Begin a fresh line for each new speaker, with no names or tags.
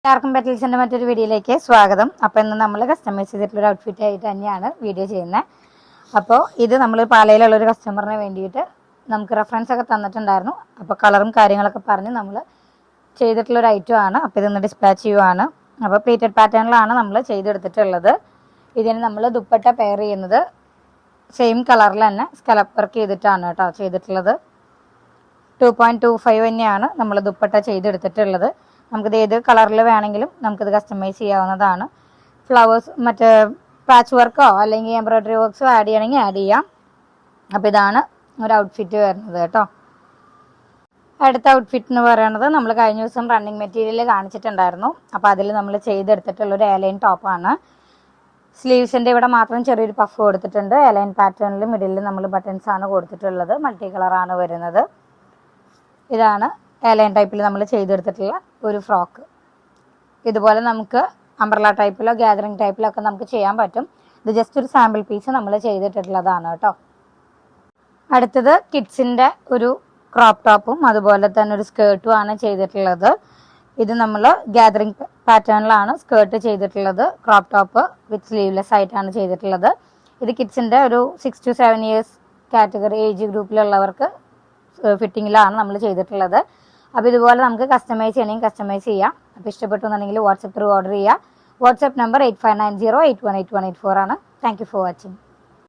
എല്ലാവർക്കും പെറ്റൽസിൻ്റെ മറ്റൊരു വീഡിയോയിലേക്ക് സ്വാഗതം. അപ്പോൾ ഇന്ന് നമ്മൾ കസ്റ്റമൈസ് ചെയ്തിട്ടുള്ളൊരു ഔട്ട്ഫിറ്റ് ആയിട്ട് തന്നെയാണ് വീഡിയോ ചെയ്യുന്നത്. അപ്പോൾ ഇത് നമ്മൾ പാലയിലുള്ളൊരു കസ്റ്റമറിന് വേണ്ടിയിട്ട് നമുക്ക് റെഫറൻസ് ഒക്കെ തന്നിട്ടുണ്ടായിരുന്നു. അപ്പോൾ കളറും കാര്യങ്ങളൊക്കെ പറഞ്ഞ് നമ്മൾ ചെയ്തിട്ടുള്ളൊരു ഐറ്റം ആണ്. അപ്പോൾ ഇതൊന്ന് ഡിസ്പാച്ച് ചെയ്യുവാണ്. അപ്പോൾ പ്ലീറ്റഡ് പാറ്റേണിലാണ് നമ്മൾ ചെയ്തെടുത്തിട്ടുള്ളത്. ഇതിന് നമ്മൾ ദുപ്പട്ട പെയർ ചെയ്യുന്നത് സെയിം കളറിൽ തന്നെ സ്കലപ്പ് വർക്ക് ചെയ്തിട്ടാണ് കേട്ടോ ചെയ്തിട്ടുള്ളത്. 2.25 തന്നെയാണ് നമ്മൾ ദുപ്പട്ട ചെയ്തെടുത്തിട്ടുള്ളത്. നമുക്കിത് ഏത് കളറിൽ വേണമെങ്കിലും നമുക്കിത് കസ്റ്റമൈസ് ചെയ്യാവുന്നതാണ്. ഫ്ലവേഴ്സ് മറ്റേ പാച്ച് വർക്കോ അല്ലെങ്കിൽ എംബ്രോയ്ഡറി വർക്ക്സോ ആഡ് ചെയ്യണമെങ്കിൽ ആഡ് ചെയ്യാം. അപ്പോൾ ഇതാണ് ഒരു ഔട്ട്ഫിറ്റ് വരുന്നത് കേട്ടോ. അടുത്ത ഔട്ട്ഫിറ്റ് എന്ന് പറയുന്നത് നമ്മൾ കഴിഞ്ഞ ദിവസം റണ്ണിങ് മെറ്റീരിയൽ കാണിച്ചിട്ടുണ്ടായിരുന്നു. അപ്പോൾ അതിൽ നമ്മൾ ചെയ്തെടുത്തിട്ടുള്ളൊരു എലൈൻ ടോപ്പാണ്. സ്ലീവ്സിൻ്റെ ഇവിടെ മാത്രം ചെറിയൊരു പഫ് കൊടുത്തിട്ടുണ്ട്. എലൈൻ പാറ്റേണിൽ മിഡിലിൽ നമ്മൾ ബട്ടൺസ് ആണ് കൊടുത്തിട്ടുള്ളത്. മൾട്ടി കളറാണ് വരുന്നത്. ഇതാണ് എലൈൻ ടൈപ്പിൽ നമ്മൾ ചെയ്തെടുത്തിട്ടുള്ള ഒരു ഫ്രോക്ക്. ഇതുപോലെ നമുക്ക് അംബ്രല ടൈപ്പിലോ ഗാദറിംഗ് ടൈപ്പിലോ ഒക്കെ നമുക്ക് ചെയ്യാൻ പറ്റും. ഇത് ജസ്റ്റ് ഒരു സാമ്പിൾ പീസ് നമ്മൾ ചെയ്തിട്ടുള്ളതാണ് കേട്ടോ. അടുത്തത് കിഡ്സിൻ്റെ ഒരു ക്രോപ്പ് ടോപ്പും അതുപോലെ തന്നെ ഒരു സ്കേർട്ടും ആണ് ചെയ്തിട്ടുള്ളത്. ഇത് നമ്മൾ ഗാദറിംഗ് പാറ്റേണിലാണ് സ്കേർട്ട് ചെയ്തിട്ടുള്ളത്. ക്രോപ്പ് ടോപ്പ് വിത്ത് സ്ലീവ്ലെസ് ആയിട്ടാണ് ചെയ്തിട്ടുള്ളത്. ഇത് കിഡ്സിൻ്റെ ഒരു 6 to 7 ഇയേഴ്സ് കാറ്റഗറി ഏജ് ഗ്രൂപ്പിലുള്ളവർക്ക് ഫിറ്റിങ്ങിലാണ് നമ്മൾ ചെയ്തിട്ടുള്ളത്. അപ്പോൾ ഇതുപോലെ നമുക്ക് കസ്റ്റമൈസ് ചെയ്യണമെങ്കിൽ കസ്റ്റമൈസ് ചെയ്യാം. അപ്പോൾ ഇഷ്ടപ്പെട്ടു എന്നുണ്ടെങ്കിൽ വാട്സപ്പ് ത്രൂ ഓർഡർ ചെയ്യുക. വാട്സപ്പ് നമ്പർ 8590818184 ആണ്. Thank you for watching.